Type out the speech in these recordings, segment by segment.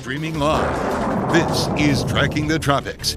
streaming live. This is Tracking the Tropics.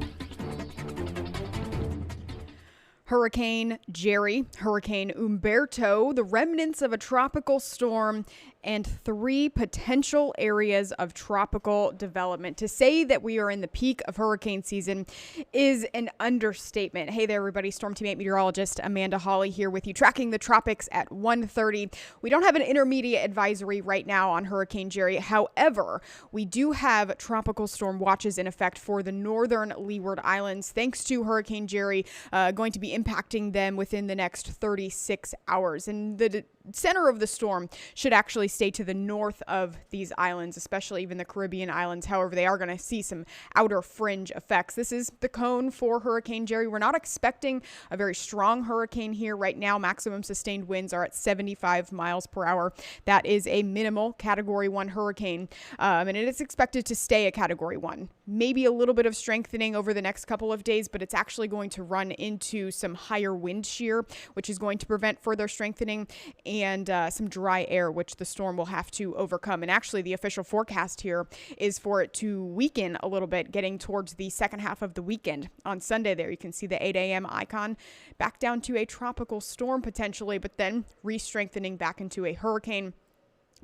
Hurricane Jerry, Hurricane Humberto, the remnants of a tropical storm, and 3 potential areas of tropical development. To say that we are in the peak of hurricane season is an understatement. Hey there, everybody. Storm Team 8 meteorologist Amanda Hawley here with you, tracking the tropics at 1:30. We don't have an intermediate advisory right now on Hurricane Jerry. However, we do have tropical storm watches in effect for the northern Leeward Islands, thanks to Hurricane Jerry going to be impacting them within the next 36 hours. And the center of the storm should actually stay to the north of these islands, especially even the Caribbean islands. However, they are going to see some outer fringe effects. This is the cone for Hurricane Jerry. We're not expecting a very strong hurricane here right now. Maximum sustained winds are at 75 miles per hour. That is a minimal Category 1 hurricane, and it is expected to stay a Category 1. Maybe a little bit of strengthening over the next couple of days, but it's actually going to run into some higher wind shear, which is going to prevent further strengthening, and some dry air, which the storm will have to overcome. And actually, the official forecast here is for it to weaken a little bit, getting towards the second half of the weekend. On Sunday there, you can see the 8 a.m. icon back down to a tropical storm potentially, but then re-strengthening back into a hurricane,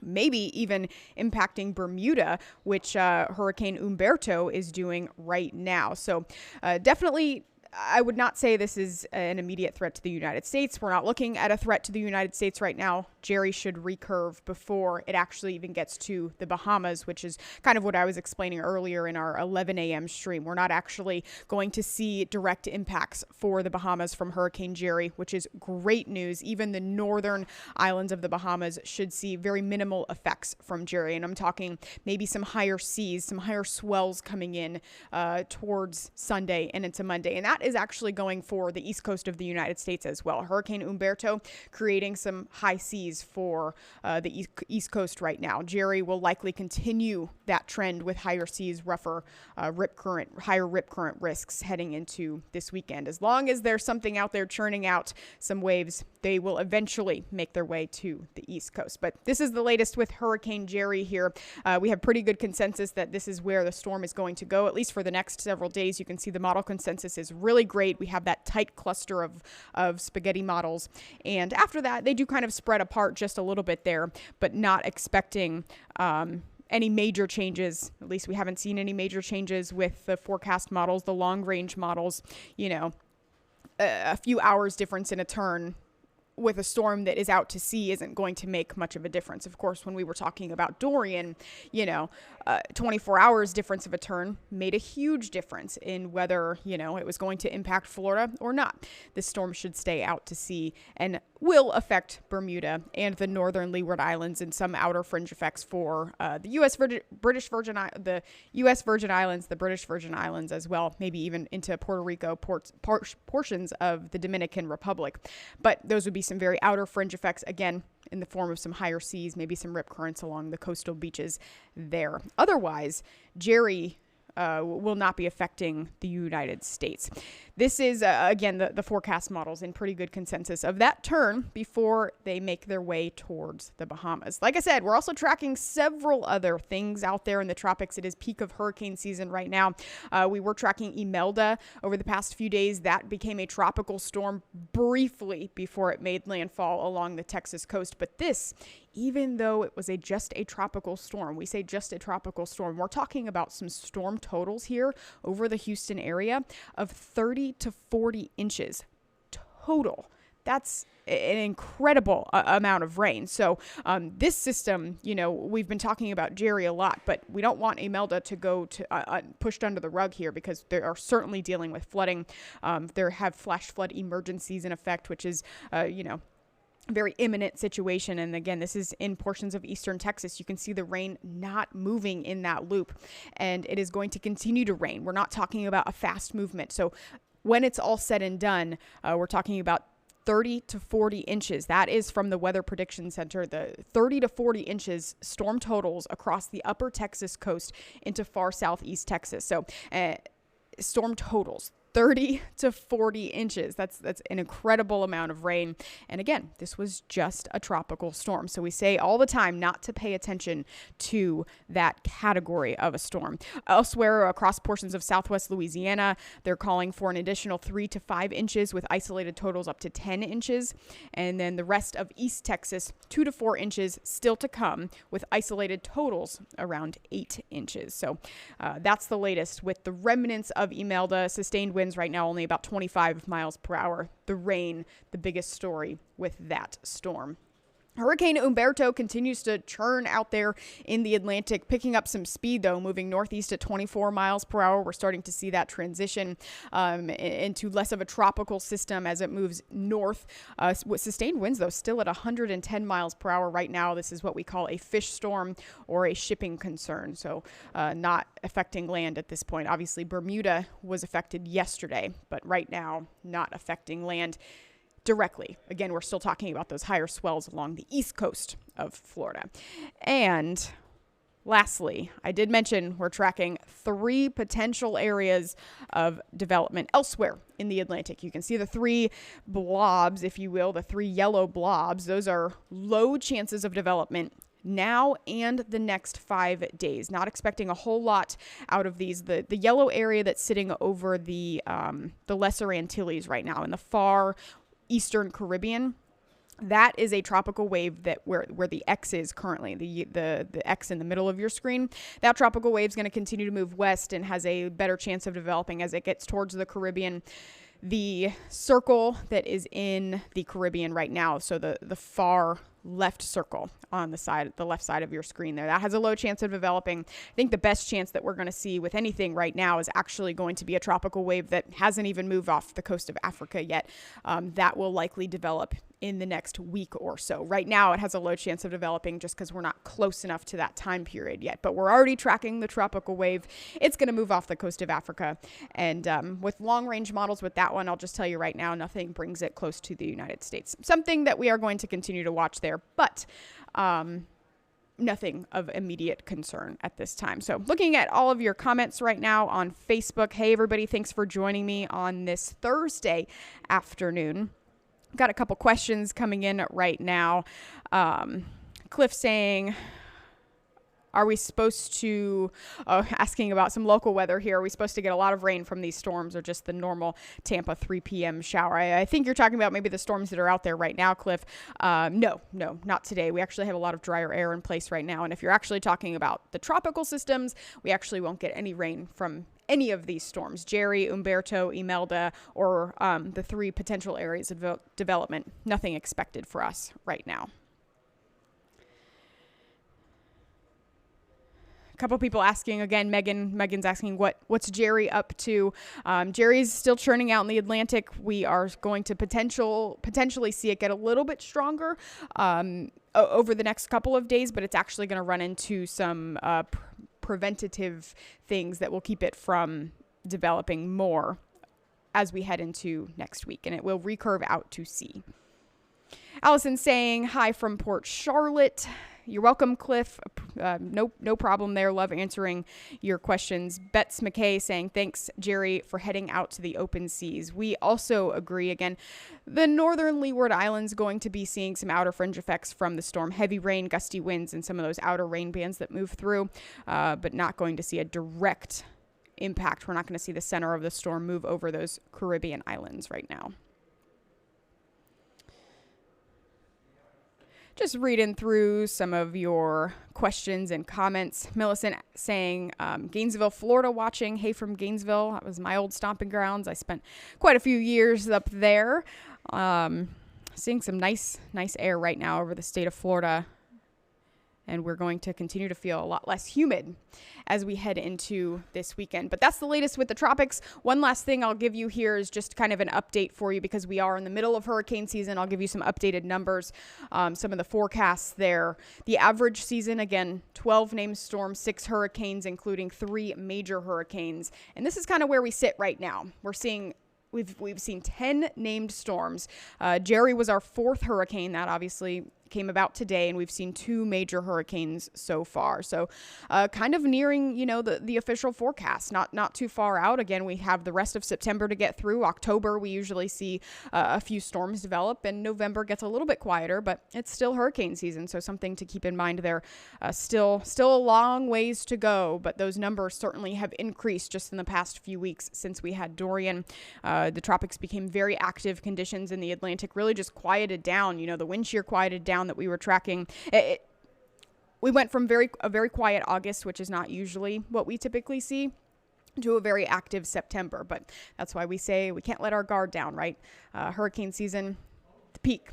maybe even impacting Bermuda, which Hurricane Humberto is doing right now. So definitely, I would not say this is an immediate threat to the United States. We're not looking at a threat to the United States right now. Jerry should recurve before it actually even gets to the Bahamas, which is kind of what I was explaining earlier in our 11 a.m. stream. We're not actually going to see direct impacts for the Bahamas from Hurricane Jerry, which is great news. Even the northern islands of the Bahamas should see very minimal effects from Jerry. And I'm talking maybe some higher seas, some higher swells coming in towards Sunday and into Monday. And that is actually going for the east coast of the United States as well. Hurricane Humberto creating some high seas for the east coast right now. Jerry will likely continue that trend with higher seas, rougher higher rip current risks heading into this weekend. As long as there's something out there churning out some waves, they will eventually make their way to the east coast. But this is the latest with Hurricane Jerry here. We have pretty good consensus that this is where the storm is going to go, at least for the next several days. You can see the model consensus is really great. We have that tight cluster of spaghetti models. And after that, they do kind of spread apart just a little bit there, but not expecting any major changes. At least we haven't seen any major changes with the forecast models, the long range models. You know, a few hours difference in a turn with a storm that is out to sea isn't going to make much of a difference. Of course, when we were talking about Dorian, 24 hours difference of a turn made a huge difference in whether, it was going to impact Florida or not. This storm should stay out to sea and will affect Bermuda and the northern Leeward Islands and some outer fringe effects for the U.S. Virgin Islands, the British Virgin Islands as well, maybe even into Puerto Rico, portions of the Dominican Republic. But those would be some very outer fringe effects, again, in the form of some higher seas, maybe some rip currents along the coastal beaches there. Otherwise, Jerry will not be affecting the United States. This is, again, the forecast models in pretty good consensus of that turn before they make their way towards the Bahamas. Like I said, we're also tracking several other things out there in the tropics. It is peak of hurricane season right now. We were tracking Imelda over the past few days. That became a tropical storm briefly before it made landfall along the Texas coast. But this, even though it was just a tropical storm, we say just a tropical storm, we're talking about some storm totals here over the Houston area of 30 to 40 inches total. That's an incredible amount of rain. So this system, we've been talking about Jerry a lot, but we don't want Imelda to go to pushed under the rug here, because they are certainly dealing with flooding. There have flash flood emergencies in effect, which is, very imminent situation. And again, this is in portions of eastern Texas. You can see the rain not moving in that loop, and it is going to continue to rain. We're not talking about a fast movement. So when it's all said and done, we're talking about 30 to 40 inches. That is from the Weather Prediction Center, the 30 to 40 inches storm totals across the upper Texas coast into far southeast Texas. So storm totals. 30 to 40 inches. That's an incredible amount of rain. And again, this was just a tropical storm. So we say all the time not to pay attention to that category of a storm. Elsewhere across portions of southwest Louisiana, they're calling for an additional 3 to 5 inches with isolated totals up to 10 inches. And then the rest of East Texas, 2 to 4 inches still to come with isolated totals around 8 inches. So that's the latest with the remnants of Imelda. Sustained winds right now only about 25 miles per hour. The rain, the biggest story with that storm. Hurricane Humberto continues to churn out there in the Atlantic, picking up some speed, though, moving northeast at 24 miles per hour. We're starting to see that transition into less of a tropical system as it moves north. With sustained winds, though, still at 110 miles per hour right now. This is what we call a fish storm or a shipping concern, so not affecting land at this point. Obviously, Bermuda was affected yesterday, but right now not affecting land directly. Again, we're still talking about those higher swells along the east coast of Florida. And lastly, I did mention we're tracking 3 potential areas of development elsewhere in the Atlantic. You can see the 3 blobs, if you will, the 3 yellow blobs. Those are low chances of development now and the next 5 days. Not expecting a whole lot out of these. The yellow area that's sitting over the Lesser Antilles right now in the far Eastern Caribbean, that is a tropical wave that where the X is currently, the X in the middle of your screen. That tropical wave is going to continue to move west and has a better chance of developing as it gets towards the Caribbean. The circle that is in the Caribbean right now, so the far left circle on the left side of your screen there, that has a low chance of developing. I think the best chance that we're going to see with anything right now is actually going to be a tropical wave that hasn't even moved off the coast of Africa yet. That will likely develop in the next week or so. Right now, it has a low chance of developing just because we're not close enough to that time period yet. But we're already tracking the tropical wave. It's going to move off the coast of Africa. And with long-range models with that one, I'll just tell you right now, nothing brings it close to the United States. Something that we are going to continue to watch there, but nothing of immediate concern at this time. So looking at all of your comments right now on Facebook. Hey, everybody, thanks for joining me on this Thursday afternoon. Got a couple questions coming in right now. Cliff saying, are we supposed to, asking about some local weather here, are we supposed to get a lot of rain from these storms or just the normal Tampa 3 p.m. shower? I think you're talking about maybe the storms that are out there right now, Cliff. No, not today. We actually have a lot of drier air in place right now. And if you're actually talking about the tropical systems, we actually won't get any rain from any of these storms, Jerry, Humberto, Imelda, or the 3 potential areas of development. Nothing expected for us right now. A couple people asking again. Megan's asking what's Jerry up to. Jerry's still churning out in the Atlantic. We are going to potentially see it get a little bit stronger over the next couple of days, but it's actually going to run into some preventative things that will keep it from developing more as we head into next week, and it will recurve out to sea. Allison saying hi from Port Charlotte. You're welcome, Cliff. No problem there. Love answering your questions. Bets McKay saying, thanks, Jerry, for heading out to the open seas. We also agree. Again, the northern Leeward Islands going to be seeing some outer fringe effects from the storm. Heavy rain, gusty winds, and some of those outer rain bands that move through, but not going to see a direct impact. We're not going to see the center of the storm move over those Caribbean islands right now. Just reading through some of your questions and comments. Millicent saying, Gainesville, Florida watching. Hey from Gainesville. That was my old stomping grounds. I spent quite a few years up there. Seeing some nice air right now over the state of Florida. And we're going to continue to feel a lot less humid as we head into this weekend. But that's the latest with the tropics. One last thing I'll give you here is just kind of an update for you because we are in the middle of hurricane season. I'll give you some updated numbers, some of the forecasts there. The average season, again, 12 named storms, 6 hurricanes, including 3 major hurricanes. And this is kind of where we sit right now. We've seen 10 named storms. Jerry was our 4th hurricane. That obviously came about today, and we've seen 2 major hurricanes so far. So kind of nearing, the official forecast, not too far out. Again, we have the rest of September to get through. October, we usually see a few storms develop, and November gets a little bit quieter, but it's still hurricane season. So something to keep in mind there. Still a long ways to go, but those numbers certainly have increased just in the past few weeks since we had Dorian. The tropics became very active. Conditions in the Atlantic really just quieted down. The wind shear quieted down that we were tracking. We went from a very quiet August, which is not usually what we typically see, to a very active September. But that's why we say we can't let our guard down, right? Hurricane season, the peak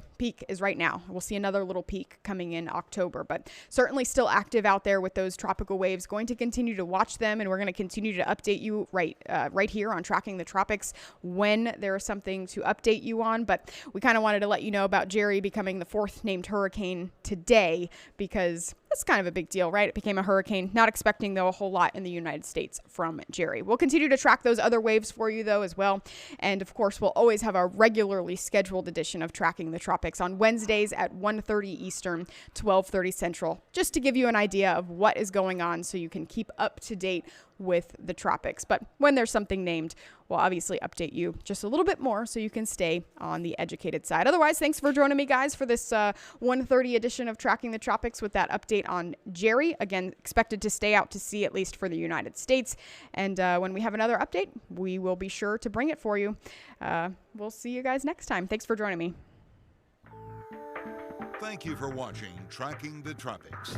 is right now. We'll see another little peak coming in October, but certainly still active out there with those tropical waves. Going to continue to watch them, and we're going to continue to update you right here on Tracking the Tropics when there is something to update you on. But we kind of wanted to let you know about Jerry becoming the 4th named hurricane today, because that's kind of a big deal, right? It became a hurricane. Not expecting, though, a whole lot in the United States from Jerry. We'll continue to track those other waves for you, though, as well. And of course, we'll always have our regularly scheduled edition of Tracking the Tropics on Wednesdays at 1:30 Eastern, 12:30 Central, just to give you an idea of what is going on so you can keep up to date with the tropics. But when there's something named, we'll obviously update you just a little bit more so you can stay on the educated side. Otherwise, thanks for joining me, guys, for this 1:30 edition of Tracking the Tropics with that update on Jerry. Again, expected to stay out to sea, at least for the United States. And when we have another update, we will be sure to bring it for you. We'll see you guys next time. Thanks for joining me. Thank you for watching Tracking the Tropics.